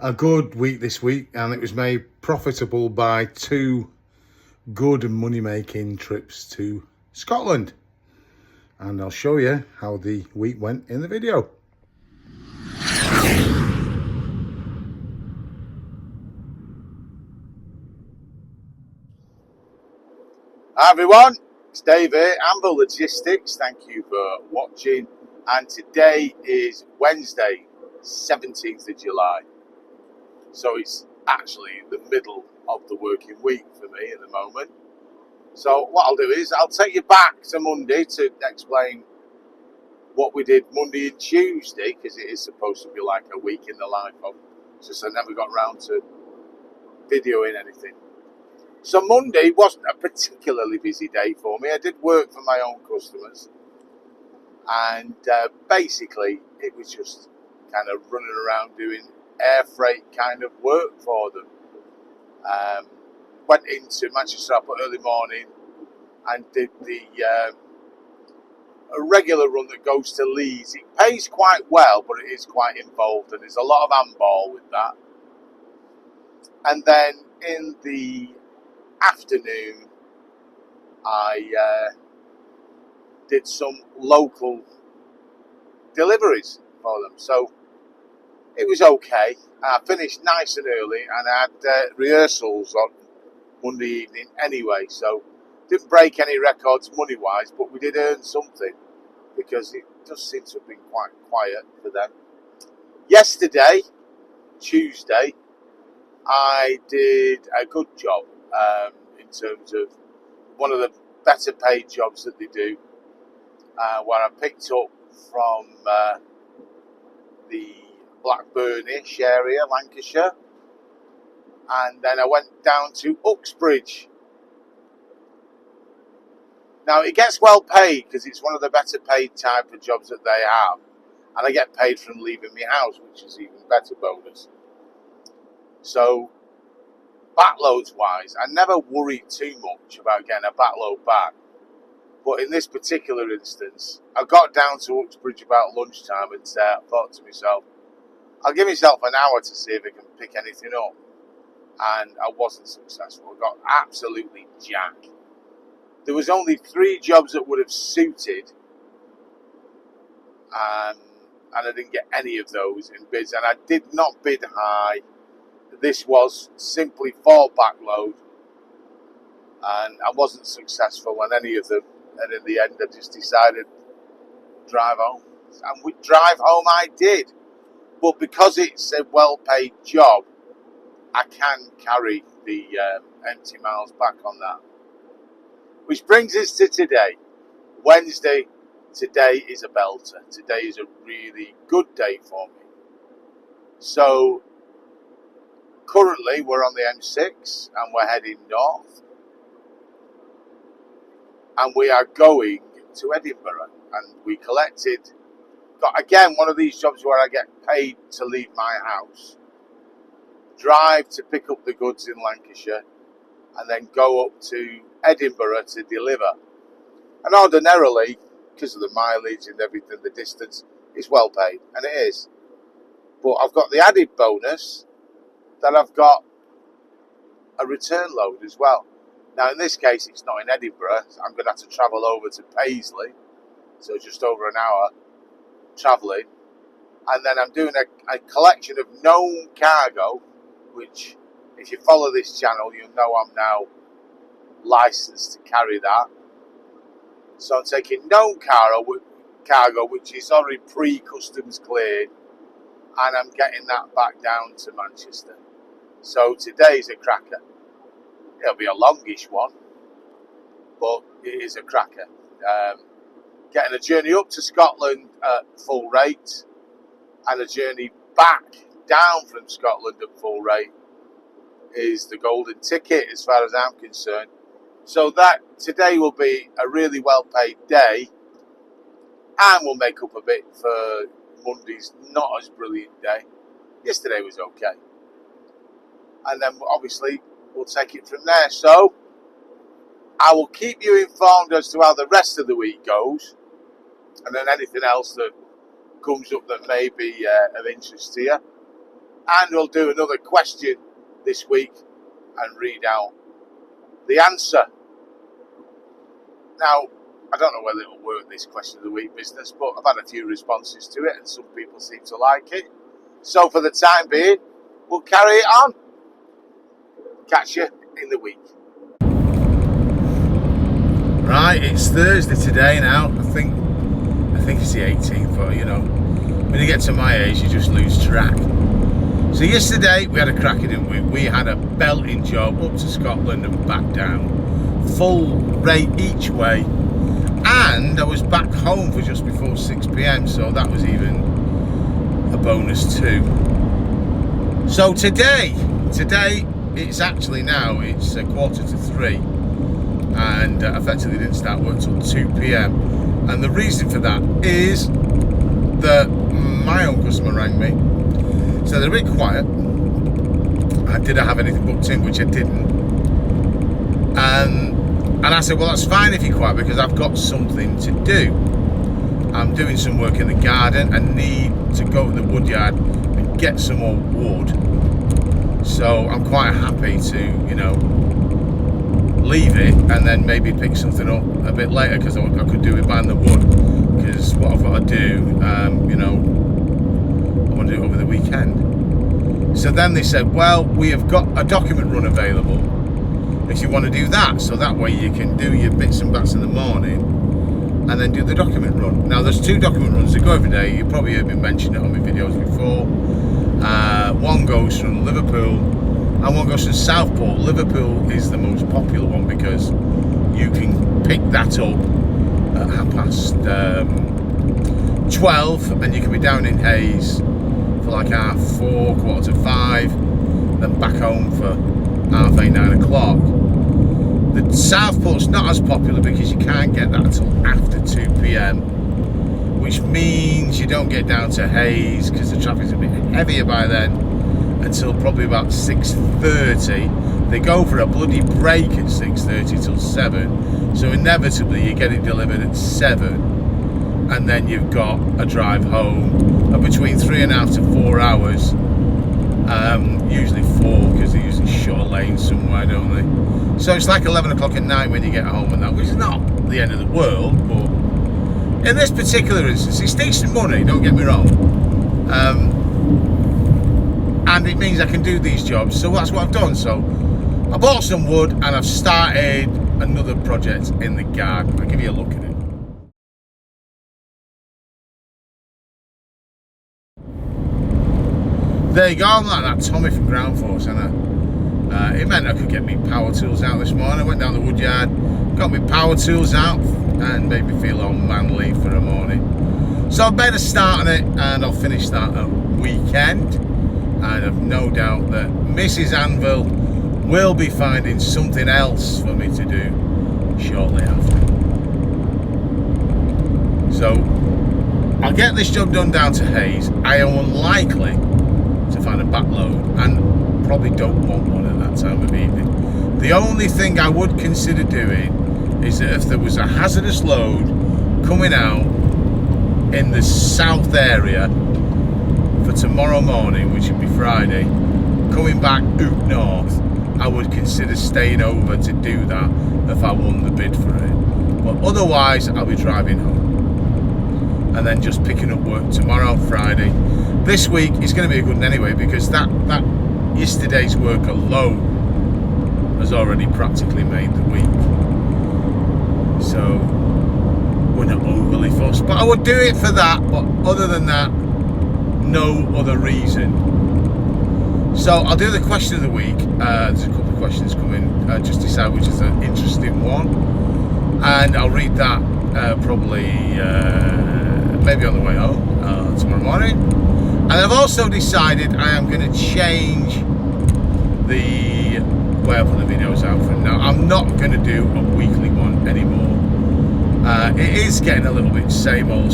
a good week this week, and it was made profitable by 2 good money-making trips to Scotland. And I'll show you how the week went in the video. Hi everyone, it's Dave here, Anvil Logistics. Thank you for watching. And today is Wednesday, 17th of July. So it's actually the middle of the working week for me at the moment. So what I'll do is I'll take you back to Monday to explain what we did Monday and Tuesday, because it is supposed to be like a week in the life of. It's just I never got around to videoing anything. So Monday wasn't a particularly busy day for me. I did work for my own customers, and basically it was just kind of running around doing air freight kind of work for them. Went into Manchester early morning and did the a regular run that goes to Leeds. It pays quite well, but it is quite involved, and there's a lot of handball with that. And then in the afternoon, I did some local deliveries for them. So it was okay. I finished nice and early, and I had rehearsals on Monday evening anyway, so didn't break any records money-wise, but we did earn something because it does seem to have been quite quiet for them. Yesterday, Tuesday, I did a good job in terms of one of the better paid jobs that they do, where I picked up from the Blackburnish area, Lancashire, and then I went down to Uxbridge. Now it gets well paid because it's one of the better paid type of jobs that they have, and I get paid from leaving my house, which is even better bonus. So backloads wise, I never worry too much about getting a backload back, but in this particular instance, I got down to Uxbridge about lunchtime and thought to myself, I'll give myself an hour to see if I can pick anything up, and I wasn't successful. I got absolutely jacked. There was only 3 jobs that would have suited, and I didn't get any of those in bids, and I did not bid high. This was simply for backload, and I wasn't successful on any of them, and in the end I just decided drive home. And with drive home I did, but because it's a well-paid job, I can carry the empty miles back on that. Which brings us to today, Wednesday. Today is a belter. Today is a really good day for me. So currently we're on the M6 and we're heading north, and we are going to Edinburgh, and we got again one of these jobs where I get paid to leave my house, drive to pick up the goods in Lancashire, and then go up to Edinburgh to deliver. And ordinarily, because of the mileage and everything, the distance is well paid, and it is. But I've got the added bonus that I've got a return load as well. Now in this case it's not in Edinburgh, I'm going to have to travel over to Paisley, so just over an hour travelling, and then I'm doing a collection of known cargo, which if you follow this channel you'll know I'm now licensed to carry that. So I'm taking known cargo which is already pre-customs cleared, and I'm getting that back down to Manchester. So today's a cracker. It'll be a longish one, but it is a cracker. Getting a journey up to Scotland at full rate, and a journey back down from Scotland at full rate is the golden ticket as far as I'm concerned. So that today will be a really well paid day, and we'll make up a bit for Monday's not as brilliant day. Yesterday was okay, and then obviously we'll take it from there. So I will keep you informed as to how the rest of the week goes, and then anything else that comes up that may be of interest to you. And we'll do another question this week and read out the answer. Now, I don't know whether it'll work, this question of the week business, but I've had a few responses to it and some people seem to like it. So for the time being, we'll carry it on. Catch you in the week. Right, it's Thursday today now. I think it's the 18th, but you know, when you get to my age, you just lose track. So yesterday we had a cracker, didn't we? We had a belting job up to Scotland and back down, full rate each way, and I was back home for just before 6 p.m, so that was even a bonus too. So today it's actually now, it's 2:45, and effectively didn't start work till 2 p.m, and the reason for that is that my own customer rang me, so they're a bit quiet. Did I have anything booked in, which I didn't, and I said, well, that's fine if you're quiet, because I've got something to do. I'm doing some work in the garden. I need to go to the woodyard and get some more wood, so I'm quite happy to, you know, leave it and then maybe pick something up a bit later, because I could do it behind the wood, because what I've got to do, you know, I want to do it over the weekend. So then they said, well, we have got a document run available if you want to do that, so that way you can do your bits and bats in the morning and then do the document run. Now there's 2 document runs that go every day. You probably heard me mention it on my videos before. One goes from Liverpool and one goes from Southport. Liverpool is the most popular one because you can pick that up at 12:30 and you can be down in Hayes for like 4:30, 4:45, then back home for 8:30, 9 o'clock. The Southport's not as popular because you can't get that until after 2 p.m, which means you don't get down to Hayes because the traffic's a bit heavier by then until probably about 6:30. They go for a bloody break at 6:30 till 7, so inevitably you get it delivered at 7, and then you've got a drive home of between 3.5 to 4 hours. Usually 4, because they usually shut a lane somewhere, don't they? So it's like 11 o'clock at night when you get home, and that, which is not the end of the world, but in this particular instance, it's decent money, don't get me wrong. And it means I can do these jobs, so that's what I've done. So I bought some wood and I've started another project in the garden. I'll give you a look at it. There you go, I'm like that Tommy from Ground Force, and it meant I could get me power tools out this morning. I went down the woodyard, got my power tools out, and made me feel all manly for a morning. So I better start on it, and I'll finish that at weekend. And I've no doubt that Mrs. Anvil will be finding something else for me to do shortly after. So I'll get this job done down to Hayes. I am unlikely to find a back load, and probably don't want one at that time of evening. The only thing I would consider doing is that if there was a hazardous load coming out in the south area for tomorrow morning, which would be Friday, coming back out north, I would consider staying over to do that if I won the bid for it. But otherwise, I'll be driving home and then just picking up work tomorrow, Friday. This week is going to be a good one anyway, because that yesterday's work alone has already practically made the week. So we're not overly fussed, but I would do it for that. But other than that, no other reason. So I'll do the question of the week. There's a couple of questions coming. Just decide which is an interesting one, and I'll read that probably maybe on the way home tomorrow morning. And I've also decided I am going to change the way I put the videos out from now. I'm not going to do a weekly one anymore. It is getting a little bit same old,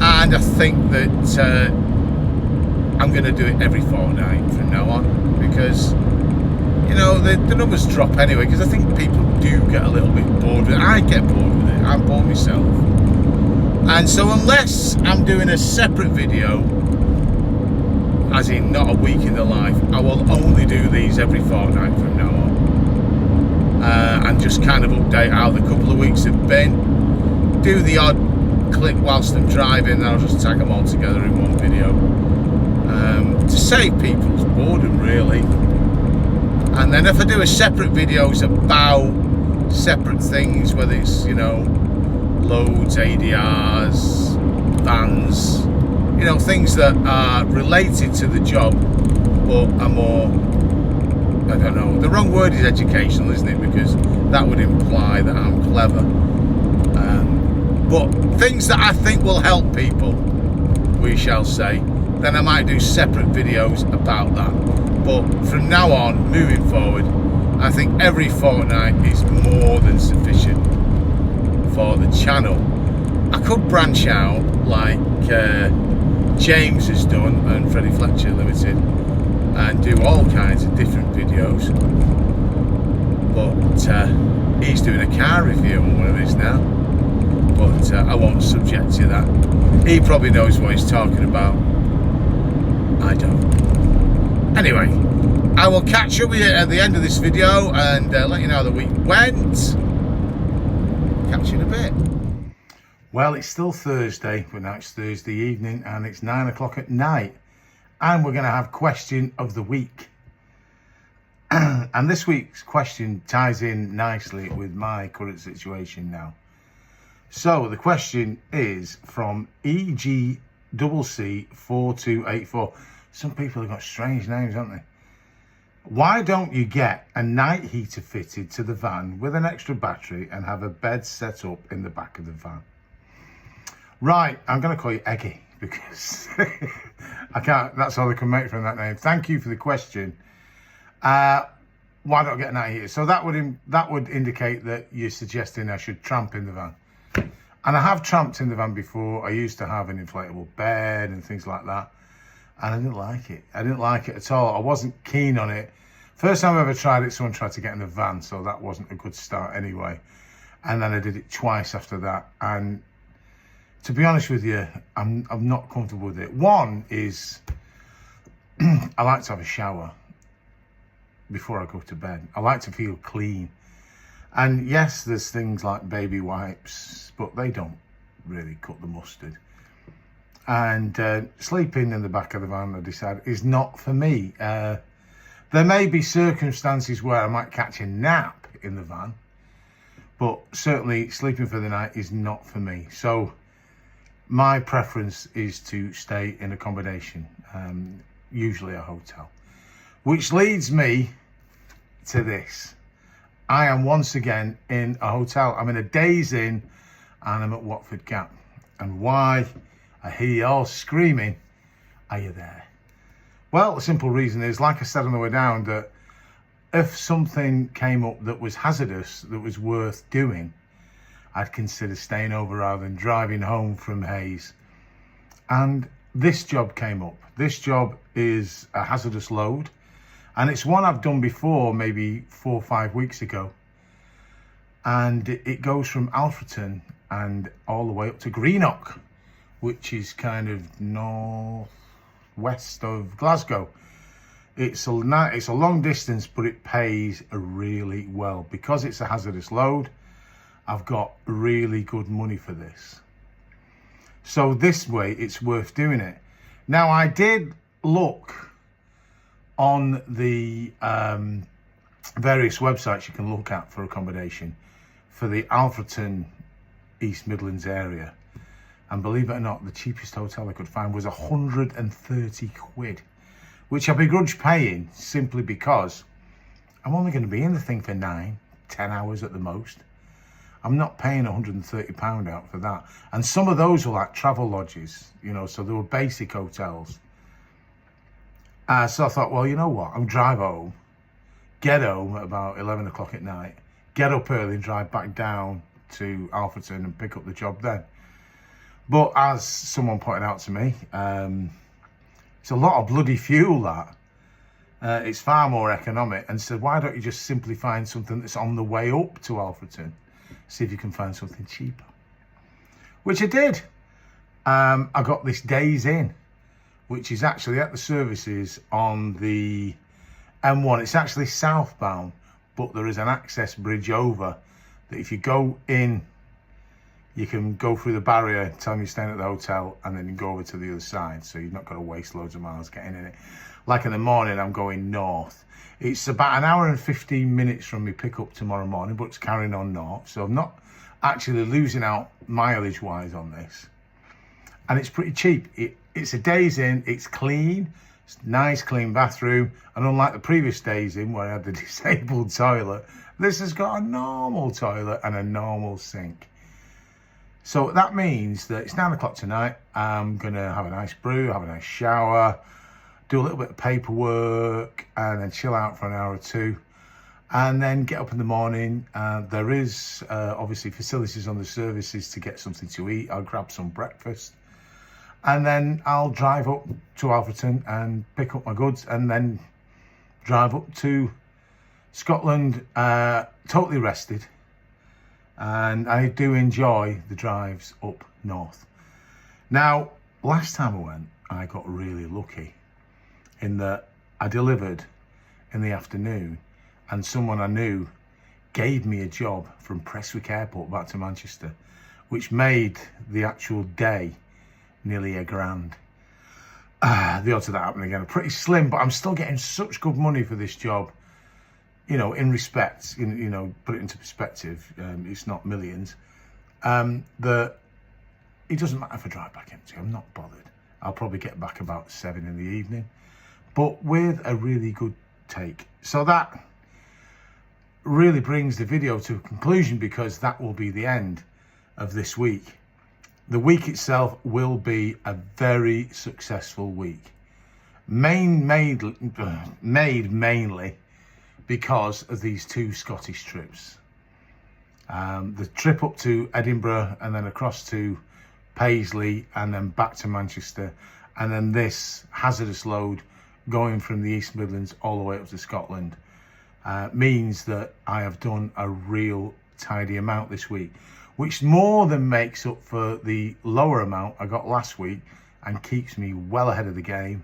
and I think that I'm going to do it every fortnight from now on, because you know the numbers drop anyway, because I think people do get a little bit bored with it. I get bored with it. I'm bored myself. And so unless I'm doing a separate video as in not a week in the life. I will only do these every fortnight from now on, and just kind of update how the couple of weeks have been. Do the odd clip whilst I'm driving, and I'll just tag them all together in one video, to save people's boredom really. And then if I do a separate videos about separate things, whether it's, you know, loads, ADRs, vans, you know, things that are related to the job but are more, I don't know, the wrong word is educational, isn't it, because that would imply that I'm clever, but things that I think will help people, we shall say, then I might do separate videos about that. But from now on, moving forward, I think every fortnight is more than sufficient for the channel. I could branch out like James has done and Freddie Fletcher Limited and do all kinds of different videos, but he's doing a car review on one of his now, but I won't subject you to that. He probably knows what he's talking about. I don't. Anyway, I will catch up with you at the end of this video and let you know how the week went. Catch you in a bit. Well, it's still Thursday, but now it's Thursday evening and it's 9 o'clock at night, and we're going to have question of the week. And this week's question ties in nicely with my current situation now. So the question is from EGCC4284. Some people have got strange names, haven't they? Why don't you get a night heater fitted to the van with an extra battery and have a bed set up in the back of the van? Right, I'm going to call you Eggy because I can't, that's all I can make from that name. Thank you for the question. Why don't I get a night heater? So that would indicate that you're suggesting I should tramp in the van. And I have tramped in the van before. I used to have an inflatable bed and things like that, and I didn't like it. I didn't like it at all. I wasn't keen on it. First time I ever tried it, someone tried to get in the van, so that wasn't a good start anyway. And then I did it twice after that, and to be honest with you, I'm not comfortable with it. One is I like to have a shower before I go to bed. I like to feel clean. And yes, there's things like baby wipes, but they don't really cut the mustard. And sleeping in the back of the van, I decided, is not for me. There may be circumstances where I might catch a nap in the van, but certainly sleeping for the night is not for me. So my preference is to stay in accommodation, usually a hotel. Which leads me to this. I am once again in a hotel. I'm in a Days Inn and I'm at Watford Gap. And why? I hear you all screaming, are you there? Well, the simple reason is, like I said on the way down, that if something came up that was hazardous, that was worth doing, I'd consider staying over rather than driving home from Hayes. And this job came up. This job is a hazardous load. And it's one I've done before, maybe 4 or 5 weeks ago. And it goes from Alfreton and all the way up to Greenock, which is kind of northwest of Glasgow. It's a long distance, but it pays really well. Because it's a hazardous load, I've got really good money for this. So this way, it's worth doing it. Now, I did look on the various websites you can look at for accommodation for the Alfreton East Midlands area, and believe it or not, the cheapest hotel I could find was 130 quid, which I begrudge paying simply because I'm only going to be in the thing for 9-10 hours at the most. I'm not paying £130 out for that. And some of those were like travel lodges, you know, so they were basic hotels. So I thought, well, you know what? I'll drive home, get home at about 11 o'clock at night, get up early and drive back down to Alfreton and pick up the job then. But as someone pointed out to me, it's a lot of bloody fuel, that. It's far more economic, and said, why don't you just simply find something that's on the way up to Alfreton? See if you can find something cheaper. Which I did. I got this Days Inn which is actually at the services on the M1. It's actually southbound, but there is an access bridge over that if you go in, you can go through the barrier, tell them you're staying at the hotel, and then you go over to the other side. So you're not going to waste loads of miles getting in it. Like in the morning, I'm going north. It's about an hour and 15 minutes from me pick up tomorrow morning, but it's carrying on north. So I'm not actually losing out mileage wise on this. And it's pretty cheap. It's a days in, it's clean, it's nice clean bathroom. And unlike the previous days in where I had the disabled toilet, this has got a normal toilet and a normal sink. So that means that it's 9 o'clock tonight. I'm going to have a nice brew, have a nice shower, do a little bit of paperwork, and then chill out for an hour or two. And then get up in the morning. There is obviously facilities on the services to get something to eat. I'll grab some breakfast. And then I'll drive up to Alfreton and pick up my goods and then drive up to Scotland totally rested. And I do enjoy the drives up north. Now, last time I went, I got really lucky in that I delivered in the afternoon and someone I knew gave me a job from Prestwick Airport back to Manchester, which made the actual day nearly £1,000. The odds of that happening again are pretty slim, but I'm still getting such good money for this job. You know, in respect, you know, put it into perspective, it's not millions. That it doesn't matter if I drive back empty, I'm not bothered. I'll probably get back about 7 in the evening, but with a really good take. So that really brings the video to a conclusion because that will be the end of this week. The week itself will be a very successful week. Made mainly because of these 2 Scottish trips. The trip up to Edinburgh and then across to Paisley and then back to Manchester. And then this hazardous load going from the East Midlands all the way up to Scotland means that I have done a real tidy amount this week, which more than makes up for the lower amount I got last week and keeps me well ahead of the game.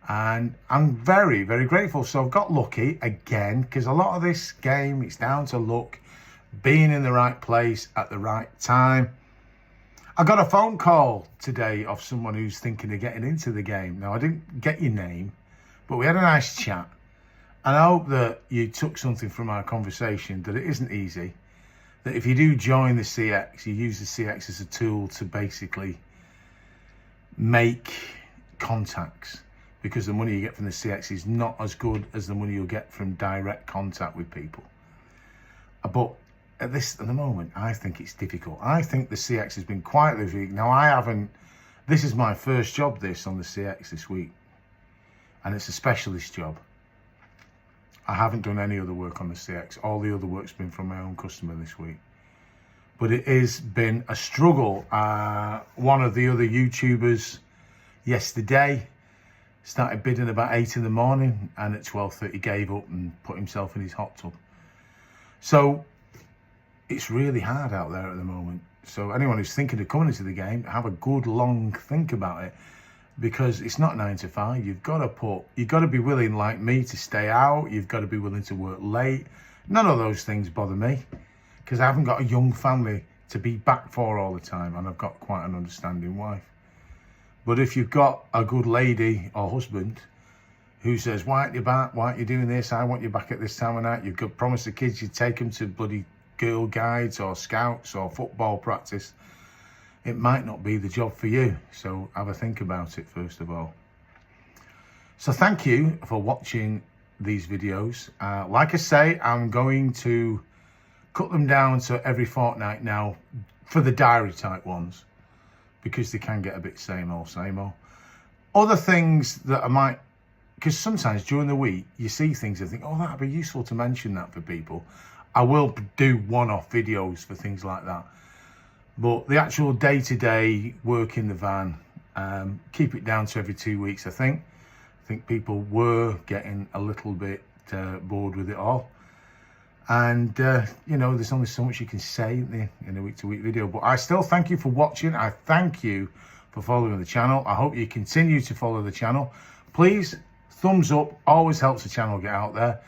And I'm very, very grateful. So I've got lucky again, because a lot of this game, it's down to luck, being in the right place at the right time. I got a phone call today of someone who's thinking of getting into the game. Now, I didn't get your name, but we had a nice chat. And I hope that you took something from our conversation, that it isn't easy, that if you do join the CX, you use the CX as a tool to basically make contacts, because the money you get from the CX is not as good as the money you'll get from direct contact with people. But at the moment, I think it's difficult. I think the CX has been quiet this week. Now, this is my first job on the CX this week, and it's a specialist job. I haven't done any other work on the CX. All the other work's been from my own customer this week. But it has been a struggle. One of the other YouTubers yesterday started bidding about 8 in the morning and at 12:30 gave up and put himself in his hot tub. So it's really hard out there at the moment. So anyone who's thinking of coming into the game, have a good long think about it, because it's not 9 to 5. You've got to be willing, like me, to stay out. You've got to be willing to work late. None of those things bother me, because I haven't got a young family to be back for all the time, and I've got quite an understanding wife. But if you've got a good lady or husband who says, why aren't you back? Why aren't you doing this? I want you back at this time of night. You've got promised the kids you'd take them to bloody Girl Guides or Scouts or football practice. It might not be the job for you. So have a think about it first of all. So thank you for watching these videos. Like I say, I'm going to cut them down to every fortnight now for the diary type ones, because they can get a bit same old. Other things that I might, because sometimes during the week you see things and think, oh, that'd be useful to mention that for people. I will do one-off videos for things like that. But the actual day-to-day work in the van, keep it down to every 2 weeks, I think. I think people were getting a little bit bored with it all. And, you know, there's only so much you can say in a week-to-week video. But I still thank you for watching. I thank you for following the channel. I hope you continue to follow the channel. Please, thumbs up always helps the channel get out there.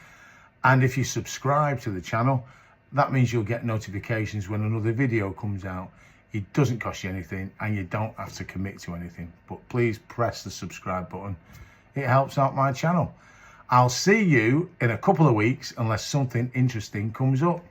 And if you subscribe to the channel, that means you'll get notifications when another video comes out. It doesn't cost you anything and you don't have to commit to anything. But please press the subscribe button. It helps out my channel. I'll see you in a couple of weeks unless something interesting comes up.